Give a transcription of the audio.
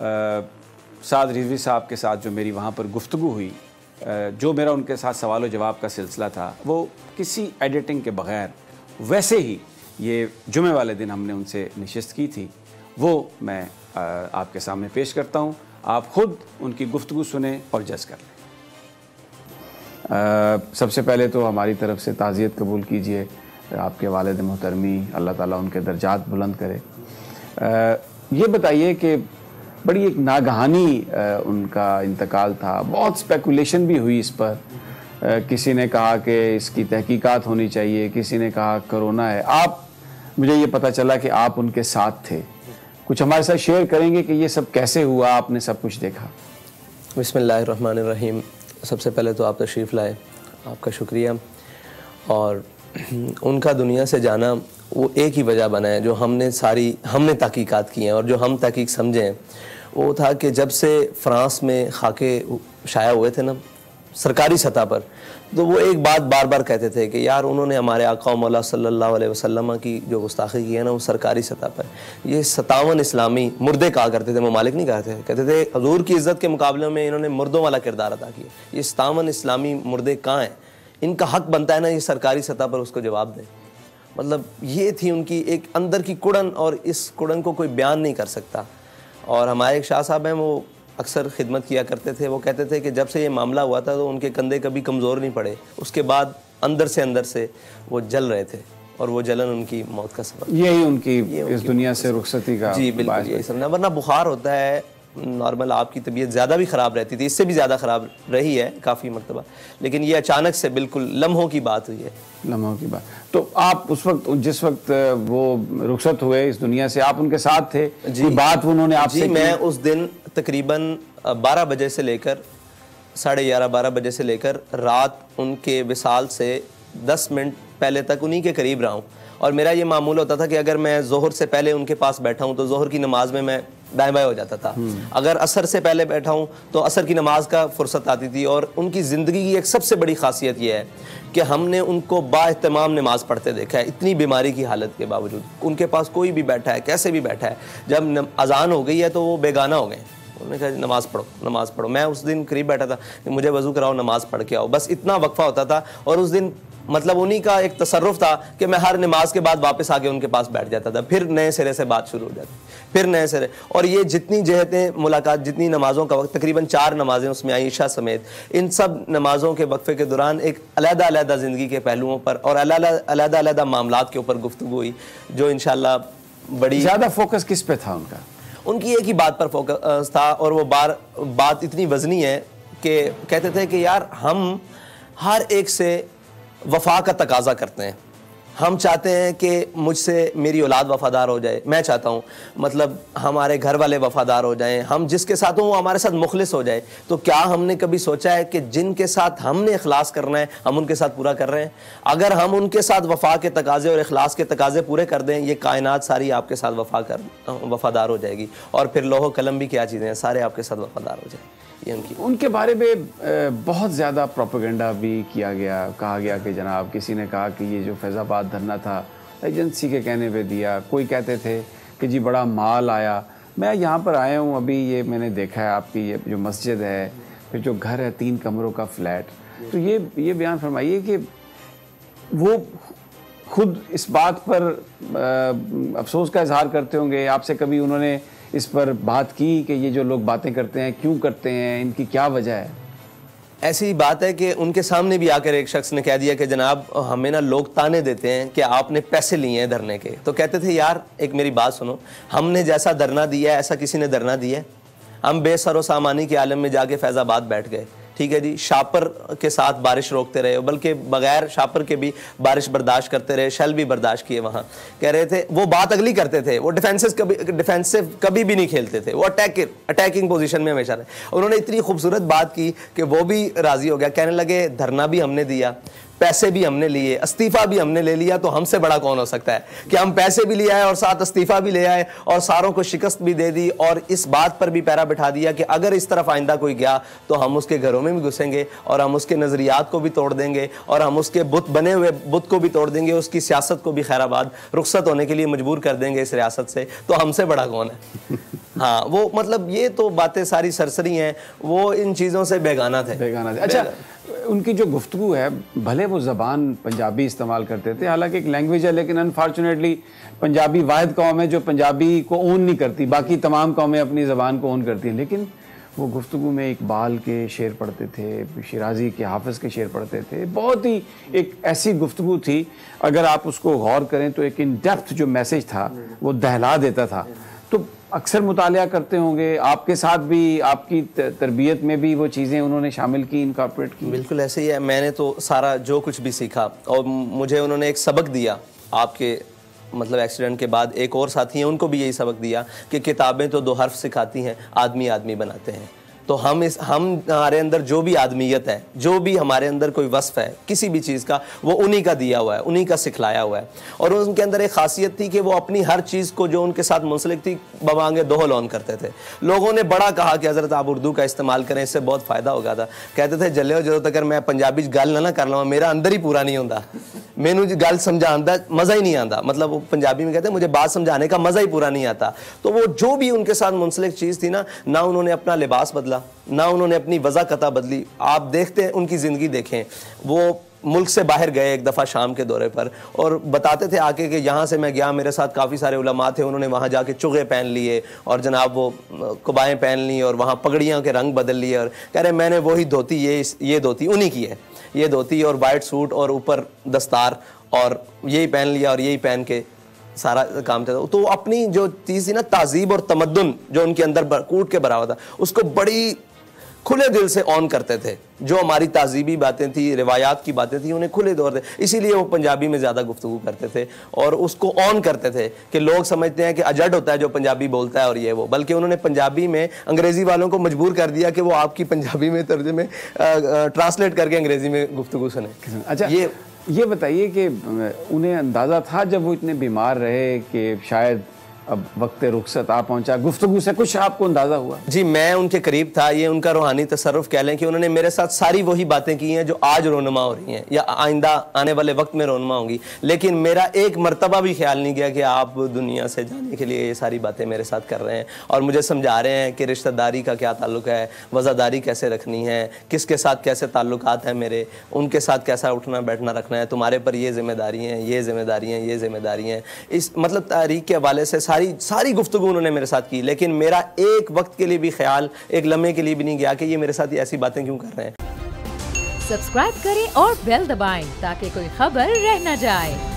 साद रिजवी साहब के साथ जो मेरी वहाँ पर गुफ्तगू हुई, जो मेरा उनके साथ सवाल जवाब का सिलसिला था, वो किसी एडिटिंग के बग़ैर वैसे ही ये जुमे वाले दिन हमने उनसे नशिस्त की थी, वो मैं आपके सामने पेश करता हूँ। आप ख़ुद उनकी गुफ्तगू सुने और जज कर लें। सबसे पहले तो हमारी तरफ से ताज़ियत कबूल कीजिए आपके वालिद मोहतरमी, अल्लाह ताला उनके दर्जात बुलंद करे। ये बताइए कि बड़ी एक नागहानी उनका इंतकाल था, बहुत स्पेकुलेशन भी हुई इस पर। किसी ने कहा कि इसकी तहकीकात होनी चाहिए, किसी ने कहा कोरोना है। आप, मुझे ये पता चला कि आप उनके साथ थे, कुछ हमारे साथ शेयर करेंगे कि ये सब कैसे हुआ, आपने सब कुछ देखा? बिस्मिल्लाहिर्रहमानिर्रहीम। सबसे पहले तो आप तशरीफ़ लाए, आपका शुक्रिया। और उनका दुनिया से जाना वो एक ही वजह बना है जो हमने तहकीकात की हैं और जो हम तहकीक समझे हैं, वो था कि जब से फ़्रांस में खाके शाया हुए थे ना सरकारी सतह पर, तो वो एक बात बार बार कहते थे कि यार उन्होंने हमारे आका मौला सल्लल्लाहु अलैहि वसल्लम की जो गुस्ताखी की है ना वो सरकारी सतह पर, ये 57 इस्लामी मुर्दे कहा करते थे, ममालिक नहीं कहते थे, कहते थे हजूर की इज़्ज़त के मुकाबले में इन्होंने मुर्दों वाला किरदार अदा किया। ये 57 इस्लामी मुर्दे कहाँ हैं? इनका हक बनता है ना ये सरकारी सतह पर उसको जवाब दें। मतलब ये थी उनकी एक अंदर की कुड़न, और इस कुड़न को कोई बयान नहीं कर सकता। और हमारे एक शाह साहब हैं, वो अक्सर खिदमत किया करते थे, वो कहते थे कि जब से ये मामला हुआ था तो उनके कंधे कभी कमज़ोर नहीं पड़े, उसके बाद अंदर से वो जल रहे थे, और वो जलन उनकी मौत का सबब, यही उनकी इस दुनिया से रुखसती का। जी बिल्कुल यही समझना। वरना बुखार होता है नॉर्मल, आपकी तबीयत ज़्यादा भी ख़राब रहती थी, इससे भी ज़्यादा ख़राब रही है काफ़ी मरतबा, लेकिन ये अचानक से बिल्कुल लम्हों की बात हुई है। लम्हों की बात। तो आप उस वक्त, जिस वक्त वो रुखसत हुए इस दुनिया से, आप उनके साथ थे? जी, बात उन्होंने आपसे? मैं उस दिन तकरीबन 12 बजे से लेकर 11:30-12 बजे से लेकर रात उनके विसाल से 10 मिनट पहले तक उन्हीं के करीब रहा हूँ। और मेरा ये मामूल होता था कि अगर मैं ज़ोहर से पहले उनके पास बैठा हूँ तो ज़ोहर की नमाज में मैं दाएं बाएं हो जाता था, अगर असर से पहले बैठा हूँ तो असर की नमाज का फुर्सत आती थी। और उनकी ज़िंदगी की एक सबसे बड़ी खासियत यह है कि हमने उनको बाएहतमाम नमाज़ पढ़ते देखा है, इतनी बीमारी की हालत के बावजूद। उनके पास कोई भी बैठा है, कैसे भी बैठा है, जब अजान हो गई है तो वो बेगाना हो गए, उन्होंने कहा नमाज़ पढ़ो। मैं उस दिन करीब बैठा था कि मुझे वज़ू कराओ, नमाज़ पढ़ के आओ, बस इतना वक्फा होता था। और उस दिन मतलब उन्हीं का एक तसर्रुफ था कि मैं हर नमाज के बाद वापस आके उनके पास बैठ जाता था, फिर नए सिरे से बात शुरू हो जाती, फिर नए सिरे। और ये जितनी जहतें मुलाकात, जितनी नमाज़ों का वक्त, तकरीबन 4 नमाजें उसमें आयशा समेत, इन सब नमाज़ों के वक्फे के दौरान एक अलग-अलग ज़िंदगी के पहलुओं पर और अलग-अलग मामलात के ऊपर गुफ्तगू हुई, जो इंशाअल्लाह बड़ी ज़्यादा फोकस किस पे था उनका? उनकी एक ही बात पर फोकस था, और वो बात इतनी वज़नी है कि कहते थे कि यार हम हर एक से वफा का तकाजा करते हैं। हम चाहते हैं कि मुझसे मेरी औलाद वफ़ादार हो जाए, मैं चाहता हूँ मतलब हमारे घर वाले वफ़ादार हो जाएं, हम जिसके साथ हों वो हमारे साथ मुखलिस हो जाए। तो क्या हमने कभी सोचा है कि जिनके साथ हमने इखलास करना है हम उनके साथ पूरा कर रहे हैं? अगर हम उनके साथ वफ़ा के तकाजे और इखलास के तकाजे पूरे कर दें, ये कायनात सारी आपके साथ वफ़ादार हो जाएगी। और फिर लोहो कलम भी क्या चीज़ें हैं, सारे आपके साथ वफ़ादार हो जाए। ये उनके बारे में बहुत ज़्यादा प्रोपेगेंडा भी किया गया, कहा गया कि जनाब, किसी ने कहा कि ये जो फैज़ाबाद धरना था एजेंसी के कहने पे दिया, कोई कहते थे कि जी बड़ा माल आया। मैं यहाँ पर आया हूँ अभी, ये मैंने देखा है आपकी ये जो मस्जिद है, फिर जो घर है 3 कमरों का फ्लैट, तो ये बयान फरमाइए कि वो खुद इस बात पर अफसोस का इजहार करते होंगे, आपसे कभी उन्होंने इस पर बात की कि ये जो लोग बातें करते हैं क्यों करते हैं, इनकी क्या वजह है? ऐसी बात है कि उनके सामने भी आकर एक शख्स ने कह दिया कि जनाब हमें ना लोग ताने देते हैं कि आपने पैसे लिए हैं धरने के। तो कहते थे यार एक मेरी बात सुनो, हमने जैसा धरना दिया है ऐसा किसी ने धरना दिया है? हम बेसरो सामानी के आलम में जाके फैज़ाबाद बैठ गए, ठीक है जी, शापर के साथ बारिश रोकते रहे, बल्कि बगैर शापर के भी बारिश बर्दाश्त करते रहे, शल भी बर्दाश्त किए। वहाँ कह रहे थे वो बात अगली करते थे, वो डिफेंसिव कभी भी नहीं खेलते थे, वो अटैकिंग पोजीशन में हमेशा रहे। उन्होंने इतनी खूबसूरत बात की कि वो भी राज़ी हो गया, कहने लगे धरना भी हमने दिया, पैसे भी हमने लिए, इस्तीफा भी हमने ले लिया, तो हमसे बड़ा कौन हो सकता है कि हम पैसे भी ले आए और साथ इस्तीफा भी ले आए और सारों को शिकस्त भी दे दी और इस बात पर भी पैरा बिठा दिया कि अगर इस तरफ आइंदा कोई गया तो हम उसके घरों में भी घुसेंगे और हम उसके नज़रियात को भी तोड़ देंगे और हम उसके बुत बने हुए बुत को भी तोड़ देंगे, उसकी सियासत को भी खैराबाद रुखसत होने के लिए मजबूर कर देंगे इस रियासत से, तो हमसे बड़ा कौन है। हाँ, वो मतलब ये तो बातें सारी सरसरी हैं, वो इन चीज़ों से बेगाना थे। अच्छा, उनकी जो गुफ्तगू है, भले वो ज़बान पंजाबी इस्तेमाल करते थे, हालांकि एक लैंग्वेज है, लेकिन अनफॉर्चुनेटली पंजाबी वाहिद कौम है जो पंजाबी को ओन नहीं करती, बाकी तमाम कौमें अपनी ज़बान को ओन करती हैं। लेकिन वो गुफ्तगू में इकबाल के शेर पढ़ते थे, शिराजी के, हाफिज़ के शेर पढ़ते थे। बहुत ही एक ऐसी गुफ्तगू थी, अगर आप उसको गौर करें तो एक इन डेप्थ जो मैसेज था वो दहला देता था। तो अक्सर मुतालिया करते होंगे, आपके साथ भी, आपकी तरबियत में भी वो चीज़ें उन्होंने शामिल की, इनकॉर्पोरेट की? बिल्कुल ऐसे ही है। मैंने तो सारा जो कुछ भी सीखा और मुझे उन्होंने एक सबक दिया, आपके मतलब एक्सीडेंट के बाद एक और साथी हैं, उनको भी यही सबक दिया कि किताबें तो दो हर्फ सिखाती हैं, आदमी आदमी बनाते हैं। तो हम हमारे अंदर जो भी आदमियत है, जो भी हमारे अंदर कोई वस्फ है किसी भी चीज़ का, वो उन्हीं का दिया हुआ है, उन्हीं का सिखलाया हुआ है। और उनके अंदर एक खासियत थी कि वो अपनी हर चीज़ को जो उनके साथ मुंसलिक थी बवांगे दोहल ऑन करते थे। लोगों ने बड़ा कहा कि हज़रत आप उर्दू का इस्तेमाल करें, इससे बहुत फ़ायदा होगा था। कहते थे जल्ले जो तक मैं पंजाबी गल ना कर लवां मेरा अंदर ही पूरा नहीं होता, मैनू गल समझाने का मज़ा ही नहीं आता। मतलब वो पंजाबी में कहते हैं मुझे बात समझाने का मज़ा ही पूरा नहीं आता। तो वो जो भी उनके साथ मुंसलिक चीज़ थी ना उन्होंने अपना लिबास बदला, ना उन्होंने अपनी वज़ाकता बदली। आप देखते हैं उनकी ज़िंदगी देखें, वो मुल्क से बाहर गए एक दफ़ा शाम के दौरे पर और बताते थे आके कि यहाँ से मैं गया, मेरे साथ काफ़ी सारे उलमा थे, उन्होंने वहाँ जाके चुगे पहन लिए और जनाब वो कुबाएँ पहन ली और वहाँ पगड़ियाँ के रंग बदल लिए और कह रहे मैंने वही धोती, ये धोती उन्हीं की है, ये धोती और वाइट सूट और ऊपर दस्तार और यही पहन लिया और यही पहन के सारा काम था। तो अपनी जो चीज़ थी ना, तहजीब और तमद्दुन जो उनके अंदर कूट के भरा हुआ था, उसको बड़ी खुले दिल से ऑन करते थे। जो हमारी तहजीबी बातें थी, रिवायात की बातें थी, उन्हें खुले तौर से, इसीलिए वो पंजाबी में ज़्यादा गुफ्तगू करते थे और उसको ऑन करते थे कि लोग समझते हैं कि अजड होता है जो पंजाबी बोलता है और ये वो, बल्कि उन्होंने पंजाबी में अंग्रेज़ी वालों को मजबूर कर दिया कि वो आपकी पंजाबी में तर्जुमे ट्रांसलेट करके अंग्रेज़ी में गुफ्तगू सुने। अच्छा, ये बताइए कि उन्हें अंदाज़ा था जब वो इतने बीमार रहे कि शायद अब वक्त रुखसत आ पहुंचा, गुफ्तगू से कुछ आपको अंदाज़ा हुआ? जी, मैं उनके करीब था, ये उनका रूहानी तसर्रुफ कह लें कि उन्होंने मेरे साथ सारी वही बातें की हैं जो आज रोनमा हो रही हैं या आइंदा आने वाले वक्त में रोनमा होंगी। लेकिन मेरा एक मरतबा भी ख्याल नहीं गया कि आप दुनिया से जाने के लिए ये सारी बातें मेरे साथ कर रहे हैं और मुझे समझा रहे हैं कि रिश्तेदारी का क्या ताल्लुक है, वज़ादारी कैसे रखनी है, किसके साथ कैसे ताल्लुकात हैं मेरे, उनके साथ कैसा उठना बैठना रखना है, तुम्हारे पर ये जिम्मेदारी हैं, ये जिम्मेदारी हैं, ये जिम्मेदारी हैं। इस मतलब तारीख के हवाले से सारी गुफ्तगू उन्होंने मेरे साथ की, लेकिन मेरा एक वक्त के लिए भी ख्याल, एक लम्हे के लिए भी नहीं गया कि ये मेरे साथ ऐसी बातें क्यों कर रहे हैं। सब्सक्राइब करें और बेल दबाएं ताकि कोई खबर रह न जाए।